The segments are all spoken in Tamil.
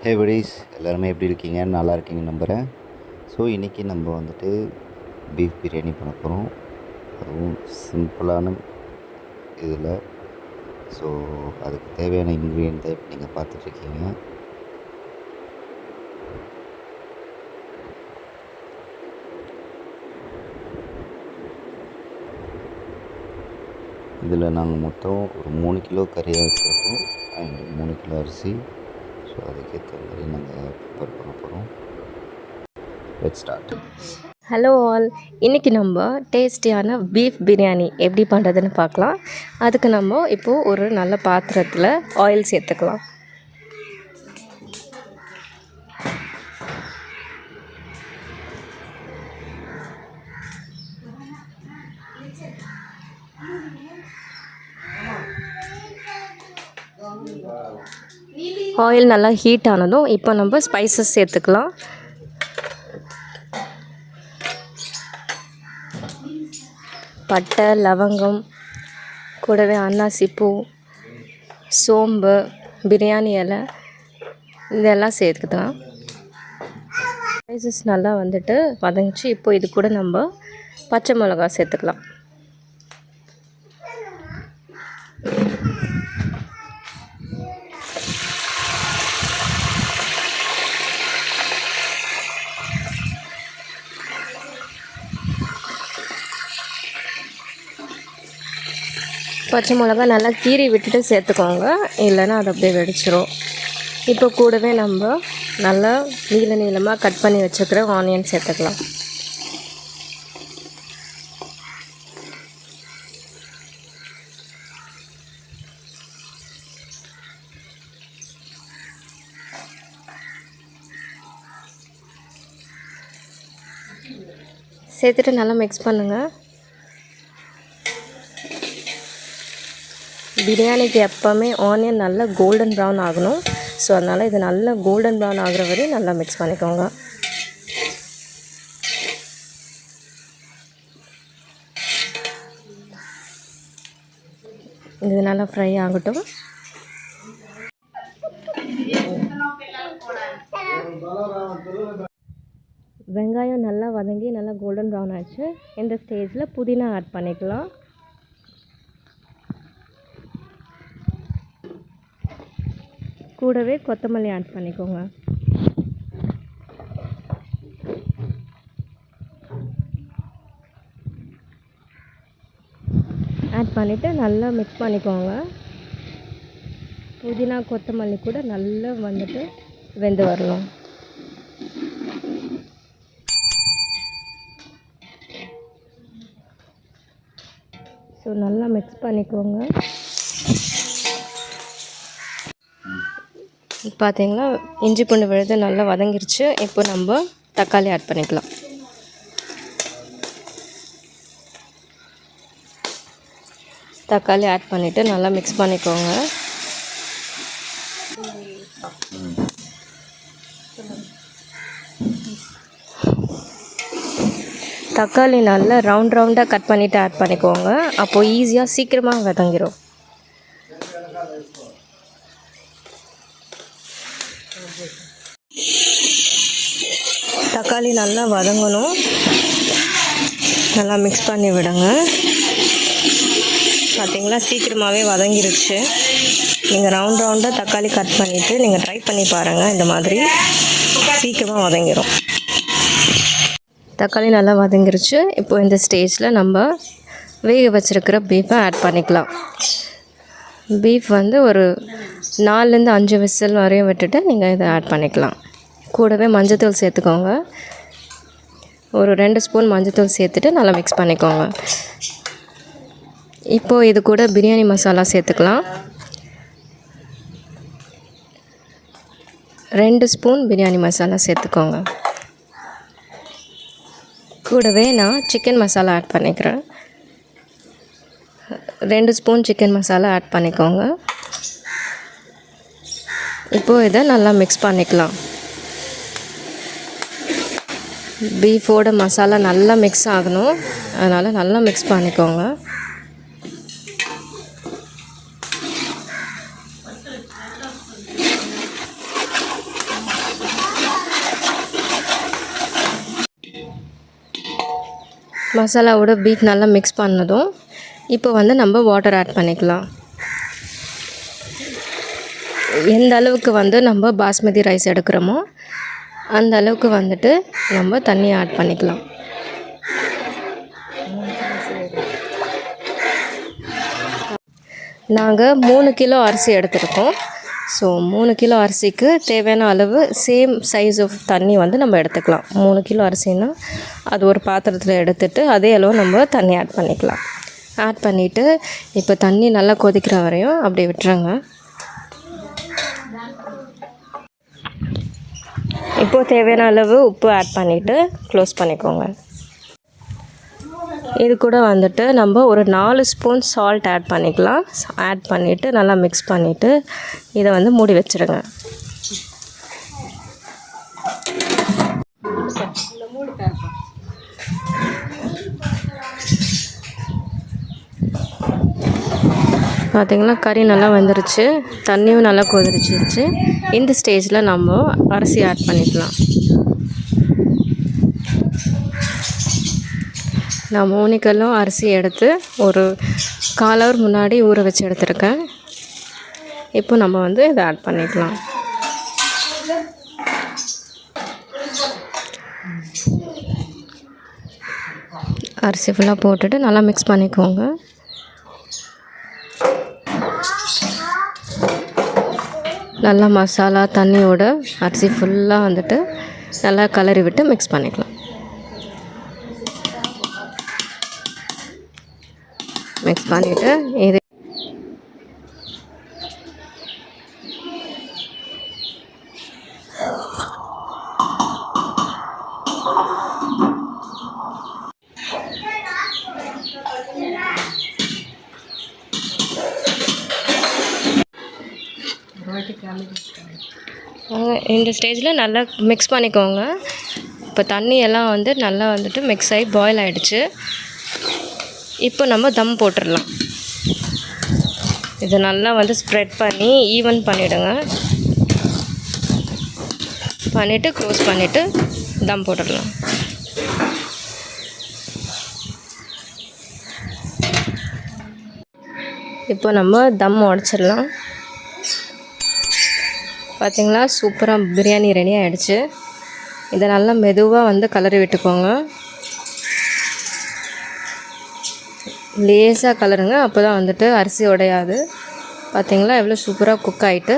ஹே buddies, எல்லாருமே எப்படி இருக்கீங்க? நல்லா இருக்கீங்க நம்புகிறேன். ஸோ இன்றைக்கி நம்ம வந்துட்டு பீஃப் பிரியாணி பண்ண போகிறோம். அதுவும் சிம்பிளான இதில். ஸோ அதுக்கு தேவையான இன்க்ரீடியன்ட் இப்போ நீங்கள் பார்த்துட்ருக்கீங்க. இதில் நாங்கள் மொத்தம் ஒரு 3 கிலோ கறியாக வச்சுருக்கோம் அண்ட் 3 கிலோ அரிசி. ஸோ அதுக்கேற்ற மாதிரி நாங்கள் ப்ரிப்பேர் பண்ண போகிறோம். Let's start. ஹலோ ஆல், இன்றைக்கி நம்ம டேஸ்டியான பீஃப் பிரியாணி எப்படி பண்ணுறதுன்னு பார்க்கலாம். அதுக்கு நம்ம இப்போது ஒரு நல்ல பாத்திரத்தில் ஆயில் சேர்த்துக்கலாம். ஆயில் நல்லா ஹீட் ஆனதும் இப்போ நம்ம ஸ்பைசஸ் சேர்த்துக்கலாம். பட்டை, லவங்கம், கூடவே அன்னாசிப்பூ, சோம்பு, பிரியாணி இலை இதெல்லாம் சேர்த்துக்கலாம். ஸ்பைசஸ் நல்லா வந்துட்டு வதங்கிச்சு. இப்போ இது கூட நம்ம பச்சை மிளகா சேர்த்துக்கலாம். பச்சை மிளகா நல்லா கீறி விட்டுட்டு சேர்த்துக்கோங்க, இல்லைன்னா அது அப்படியே வெடிச்சிரும். இப்போ கூடவே நம்ம நல்லா நீளமாக கட் பண்ணி வச்சுக்கிற ஆனியன் சேர்த்துக்கலாம். சேர்த்துட்டு நல்லா மிக்ஸ் பண்ணுங்கள். பிரியாணிக்கு எப்போவுமே ஆனியன் நல்லா கோல்டன் ப்ரௌன் ஆகணும். ஸோ அதனால் இது நல்லா கோல்டன் ப்ரௌன் ஆகிற வரையும் நல்லா மிக்ஸ் பண்ணிக்கோங்க. இது நல்லா ஃப்ரை ஆகட்டும். வெங்காயம் நல்லா வதங்கி நல்லா கோல்டன் ப்ரௌன் ஆச்சு. இந்த ஸ்டேஜில் புதினா ஆட் பண்ணிக்கலாம். கூடவே கொத்தமல்லி ஆட் பண்ணிக்கோங்க. ஆட் பண்ணிவிட்டு நல்லா மிக்ஸ் பண்ணிக்கோங்க. புதினா கொத்தமல்லி கூட நல்லா வந்துட்டு வெந்து வரணும். ஸோ நல்லா மிக்ஸ் பண்ணிக்கோங்க. பார்த்தீங்களா, இஞ்சி பூண்டு விழுது நல்லா வதங்கிருச்சு. இப்போ நம்ம தக்காளி ஆட் பண்ணிக்கலாம். தக்காளி ஆட் பண்ணிவிட்டு நல்லா மிக்ஸ் பண்ணிக்கோங்க. தக்காளி நல்லா ரவுண்டாக கட் பண்ணிவிட்டு ஆட் பண்ணிக்கோங்க. அப்போது ஈஸியாக சீக்கிரமாக வதங்கிடும். தக்காளி நல்லா வதங்கணும். நல்லா மிக்ஸ் பண்ணி விடுங்க. பார்த்தீங்களா, சீக்கிரமாகவே வதங்கிருச்சு. நீங்கள் ரவுண்டாக தக்காளி கட் பண்ணிவிட்டு நீங்கள் ட்ரை பண்ணி பாருங்கள். இந்த மாதிரி சீக்கிரமாக வதங்கிடும். தக்காளி நல்லா வதங்கிருச்சு. இப்போ இந்த ஸ்டேஜில் நம்ம வேக வச்சுருக்கிற பீஃபை ஆட் பண்ணிக்கலாம். பீஃப் வந்து ஒரு 4லேருந்து 5 விசில் வரையும் விட்டுட்டு நீங்கள் இதை ஆட் பண்ணிக்கலாம். கூடவே மஞ்சத்தூள் சேர்த்துக்கோங்க. ஒரு 2 ஸ்பூன் மஞ்சத்தூள் சேர்த்துட்டு நல்லா மிக்ஸ் பண்ணிக்கோங்க. இப்போது இது கூட பிரியாணி மசாலா சேர்த்துக்கலாம். 2 ஸ்பூன் பிரியாணி மசாலா சேர்த்துக்கோங்க. கூடவே நான் சிக்கன் மசாலா ஆட் பண்ணிக்கிறேன். 2 ஸ்பூன் சிக்கன் மசாலா ஆட் பண்ணிக்கோங்க. இப்போது இதை நல்லா மிக்ஸ் பண்ணிக்கலாம். பீஃபோட மசாலா நல்லா மிக்ஸ் ஆகணும், அதனால் நல்லா மிக்ஸ் பண்ணிக்கோங்க. மசாலாவோட பீஃப் நல்லா மிக்ஸ் பண்ணதும் இப்போ வந்து நம்ம வாட்டர் ஆட் பண்ணிக்கலாம். எந்த அளவுக்கு வந்து நம்ம பாஸ்மதி ரைஸ் எடுக்கிறோமோ அந்த அளவுக்கு வந்துட்டு நம்ம தண்ணி ஆட் பண்ணிக்கலாம். நாங்கள் 3 கிலோ அரிசி எடுத்திருக்கோம். ஸோ 3 கிலோ அரிசிக்கு தேவையான அளவு சேம் சைஸ் ஆஃப் தண்ணி வந்து நம்ம எடுத்துக்கலாம். 3 கிலோ அரிசின்னா அது ஒரு பாத்திரத்தில் எடுத்துகிட்டு அதே அளவு நம்ம தண்ணி ஆட் பண்ணிக்கலாம். ஆட் பண்ணிவிட்டு இப்போ தண்ணி நல்லா கொதிக்கிற வரையும் அப்படியே விட்டுருங்க. இப்போது தேவையான அளவு உப்பு ஆட் பண்ணிவிட்டு க்ளோஸ் பண்ணிக்கோங்க. இது கூட வந்துட்டு நம்ம ஒரு 4 ஸ்பூன் சால்ட் ஆட் பண்ணிக்கலாம். ஆட் பண்ணிவிட்டு நல்லா மிக்ஸ் பண்ணிவிட்டு இதை வந்து மூடி வச்சுருங்க. பார்த்திங்களா, கறி நல்லா வெந்துருச்சு, தண்ணியும் நல்லா கொதிச்சிருச்சு. இந்த ஸ்டேஜில் நம்ம அரிசி ஆட் பண்ணிக்கலாம். நான் 3 கிலோ அரிசி எடுத்து ஒரு 1/4 ஹவர் முன்னாடி ஊற வச்சு எடுத்துருக்கேன். இப்போ நம்ம வந்து இதை ஆட் பண்ணிக்கலாம். அரிசி ஃபுல்லாக போட்டுட்டு நல்லா மிக்ஸ் பண்ணிக்கோங்க. நல்லா மசாலா தண்ணியோட அரிசி ஃபுல்லாக வந்துட்டு நல்லா கலரி விட்டு மிக்ஸ் பண்ணிக்கலாம். மிக்ஸ் பண்ணிவிட்டு இது இந்த ஸ்டேஜில் நல்லா மிக்ஸ் பண்ணிக்கோங்க. இப்போ தண்ணி எல்லாம் வந்து நல்லா வந்துட்டு மிக்ஸ் ஆகி பாயில் ஆகிடுச்சு. இப்போ நம்ம தம் போட்டுடலாம். இதை நல்லா வந்து ஸ்ப்ரெட் பண்ணி ஈவன் பண்ணிவிடுங்க. பண்ணிவிட்டு க்ளோஸ் பண்ணிவிட்டு தம் போட்டுடலாம். இப்போ நம்ம தம் உடச்சிடலாம். பார்த்திங்களா, சூப்பராக பிரியாணி ரெடி ஆகிடுச்சு. இதை நல்லா மெதுவாக வந்து கலரி விட்டுக்கோங்க. லேசாக கலருங்க, அப்போ தான் வந்துட்டு அரிசி உடையாது. பார்த்திங்களா, எவ்வளோ சூப்பராக குக் ஆகிட்டு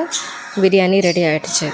பிரியாணி ரெடி ஆகிடுச்சு.